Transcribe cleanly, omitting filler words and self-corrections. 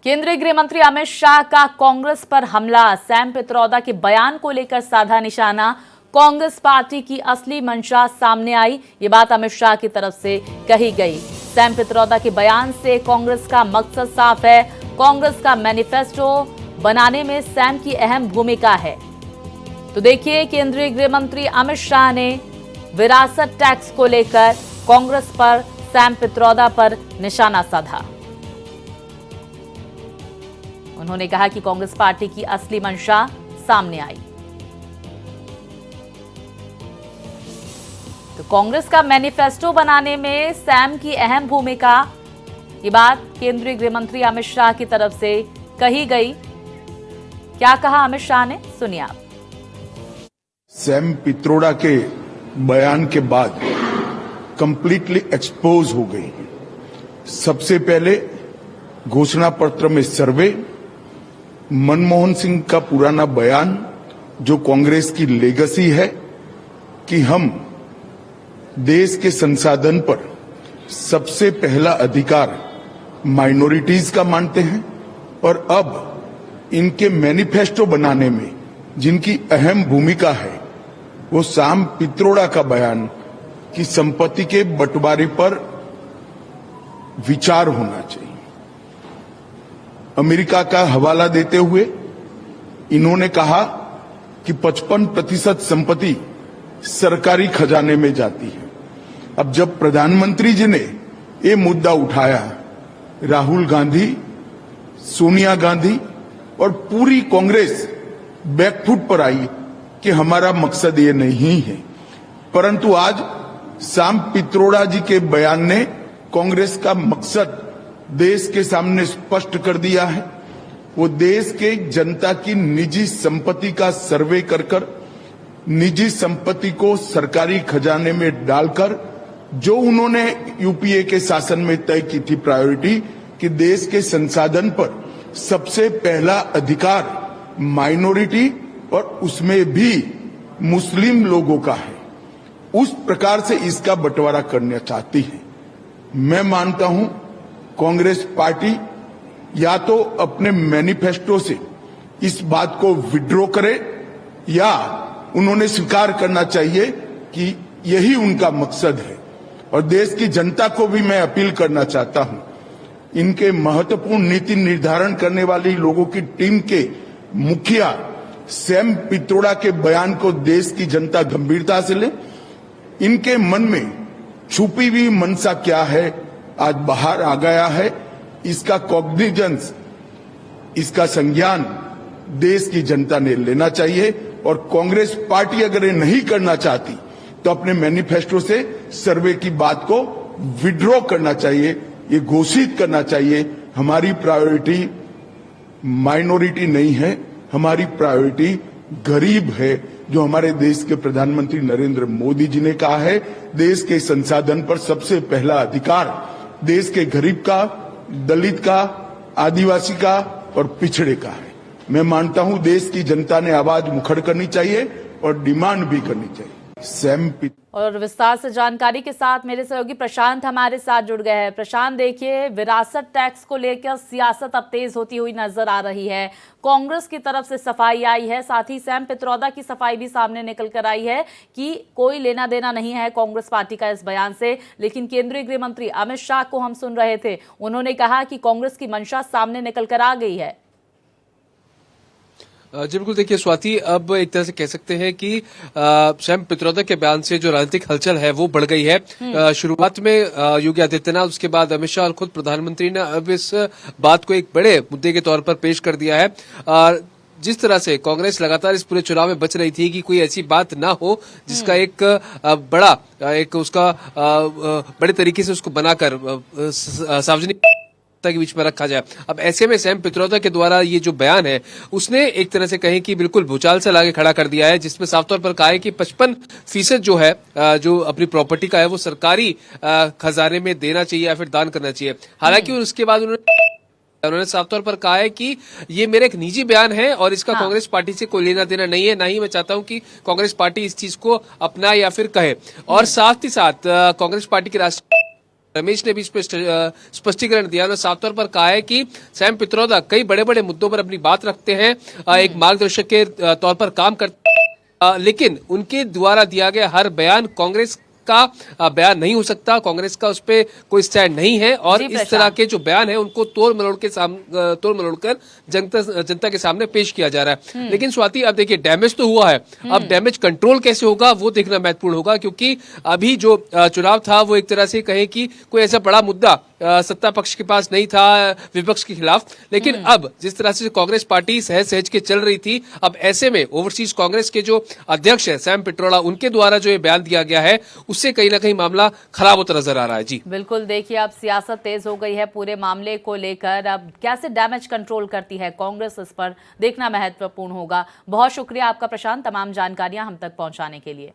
केंद्रीय गृह मंत्री अमित शाह का कांग्रेस पर हमला। सैम पित्रोदा के बयान को लेकर साधा निशाना। कांग्रेस पार्टी की असली मंशा सामने आई, ये बात अमित शाह की तरफ से कही गई। सैम पित्रोदा के बयान से कांग्रेस का मकसद साफ है। कांग्रेस का मैनिफेस्टो बनाने में सैम की अहम भूमिका है। तो देखिए, केंद्रीय गृह मंत्री अमित शाह ने विरासत टैक्स को लेकर कांग्रेस पर सैम पित्रोदा पर निशाना साधा। उन्होंने कहा कि कांग्रेस पार्टी की असली मंशा सामने आई। तो कांग्रेस का मैनिफेस्टो बनाने में सैम की अहम भूमिका, ये बात केंद्रीय गृह मंत्री अमित शाह की तरफ से कही गई। क्या कहा अमित शाह ने, सुनिए आप। सैम पित्रोदा के बयान के बाद कंप्लीटली एक्सपोज हो गई। सबसे पहले घोषणा पत्र में सर्वे, मनमोहन सिंह का पुराना बयान जो कांग्रेस की लेगेसी है कि हम देश के संसाधन पर सबसे पहला अधिकार माइनॉरिटीज का मानते हैं, और अब इनके मैनिफेस्टो बनाने में जिनकी अहम भूमिका है वो सैम पित्रोदा का बयान कि संपत्ति के बंटवारे पर विचार होना चाहिए। अमेरिका का हवाला देते हुए इन्होंने कहा कि 55% संपत्ति सरकारी खजाने में जाती है। अब जब प्रधानमंत्री जी ने ये मुद्दा उठाया, राहुल गांधी, सोनिया गांधी और पूरी कांग्रेस बैकफुट पर आई कि हमारा मकसद ये नहीं है। परंतु आज सैम पित्रोदा जी के बयान ने कांग्रेस का मकसद देश के सामने स्पष्ट कर दिया है। वो देश के जनता की निजी संपत्ति का सर्वे कर निजी संपत्ति को सरकारी खजाने में डालकर, जो उन्होंने यूपीए के शासन में तय की थी प्रायोरिटी कि देश के संसाधन पर सबसे पहला अधिकार माइनॉरिटी और उसमें भी मुस्लिम लोगों का है, उस प्रकार से इसका बंटवारा करना चाहती है। मैं मानता हूं कांग्रेस पार्टी या तो अपने मैनिफेस्टो से इस बात को विड्रॉ करे या उन्होंने स्वीकार करना चाहिए कि यही उनका मकसद है। और देश की जनता को भी मैं अपील करना चाहता हूं, इनके महत्वपूर्ण नीति निर्धारण करने वाली लोगों की टीम के मुखिया सैम पित्रोदा के बयान को देश की जनता गंभीरता से ले। इनके मन में छुपी हुई मनसा क्या है आज बाहर आ गया है। इसका कॉग्निजेंस, इसका संज्ञान देश की जनता ने लेना चाहिए। और कांग्रेस पार्टी अगर ये नहीं करना चाहती तो अपने मैनिफेस्टो से सर्वे की बात को विड्रॉ करना चाहिए, ये घोषित करना चाहिए। हमारी प्रायोरिटी माइनॉरिटी नहीं है, हमारी प्रायोरिटी गरीब है, जो हमारे देश के प्रधानमंत्री नरेंद्र मोदी जी ने कहा है। देश के संसाधन पर सबसे पहला अधिकार देश के गरीब का, दलित का, आदिवासी का और पिछड़े का है। मैं मानता हूं देश की जनता ने आवाज मुखर करनी चाहिए और डिमांड भी करनी चाहिए। और विस्तार से जानकारी के साथ मेरे सहयोगी प्रशांत हमारे साथ जुड़ गए हैं। प्रशांत, देखिए, विरासत टैक्स को लेकर सियासत अब तेज होती हुई नजर आ रही है। कांग्रेस की तरफ से सफाई आई है, साथ ही सैम पित्रोदा की सफाई भी सामने निकल कर आई है कि कोई लेना देना नहीं है कांग्रेस पार्टी का इस बयान से। लेकिन केंद्रीय गृह मंत्री अमित शाह को हम सुन रहे थे, उन्होंने कहा कि कांग्रेस की मंशा सामने निकल कर आ गई है। जी बिल्कुल, देखिए स्वाति, अब एक तरह से कह सकते हैं कि सैम पित्रोदा के बयान से जो राजनीतिक हलचल है वो बढ़ गई है। शुरुआत में योगी आदित्यनाथ, उसके बाद अमित शाह और खुद प्रधानमंत्री ने अब इस बात को एक बड़े मुद्दे के तौर पर पेश कर दिया है। जिस तरह से कांग्रेस लगातार इस पूरे चुनाव में बच रही थी कि कोई ऐसी बात ना हो जिसका एक बड़ा एक उसका बड़े तरीके से उसको बनाकर सार्वजनिक के बीच में रखा जाए। अब ऐसे में सैम पित्रोदा के द्वारा ये जो बयान है उसने एक तरह से कहें कि बिल्कुल भूचाल से लाके खड़ा कर दिया है, जिसमें साफ तौर पर कहा है कि 55% जो है जो अपनी प्रॉपर्टी का है वो सरकारी खजाने में देना चाहिए या फिर दान करना चाहिए। हालांकि उसके बाद उन्होंने साफ तौर पर कहा है कि ये मेरा एक निजी बयान है और इसका कांग्रेस पार्टी से कोई लेना देना नहीं है, ना ही मैं चाहता हूं कि कांग्रेस पार्टी इस चीज को अपनाए या फिर कहे। और साथ ही साथ कांग्रेस पार्टी के राष्ट्रीय रमेश ने भी इस पर स्पष्टीकरण दिया। उन्होंने साफ तौर पर कहा है कि सैम पित्रोदा कई बड़े बड़े मुद्दों पर अपनी बात रखते हैं, एक मार्गदर्शक के तौर पर काम करते हैं, लेकिन उनके द्वारा दिया गया हर बयान कांग्रेस का बयान नहीं हो सकता। कांग्रेस का उस पर कोई स्टैंड नहीं है और जी, इस तरह के जो बयान है उनको तोड़ मरोड़ कर जनता के सामने पेश किया जा रहा है। लेकिन स्वाति, अब देखिए डैमेज तो हुआ है, अब डैमेज कंट्रोल कैसे होगा वो देखना महत्वपूर्ण होगा, क्योंकि अभी जो चुनाव था वो एक तरह से कहें कि कोई ऐसा बड़ा मुद्दा सत्ता पक्ष के पास नहीं था विपक्ष के खिलाफ। लेकिन अब जिस तरह से कांग्रेस पार्टी सहज सहज के चल रही थी, अब ऐसे में ओवरसीज कांग्रेस के जो अध्यक्ष है सैम पित्रोदा, उनके द्वारा जो ये बयान दिया गया है उससे कहीं ना कहीं मामला खराब होता नजर आ रहा है। जी बिल्कुल, देखिए अब सियासत तेज हो गई है पूरे मामले को लेकर। अब कैसे डैमेज कंट्रोल करती है कांग्रेस, इस पर देखना महत्वपूर्ण होगा। बहुत शुक्रिया आपका प्रशांत, तमाम जानकारियां हम तक पहुंचाने के लिए।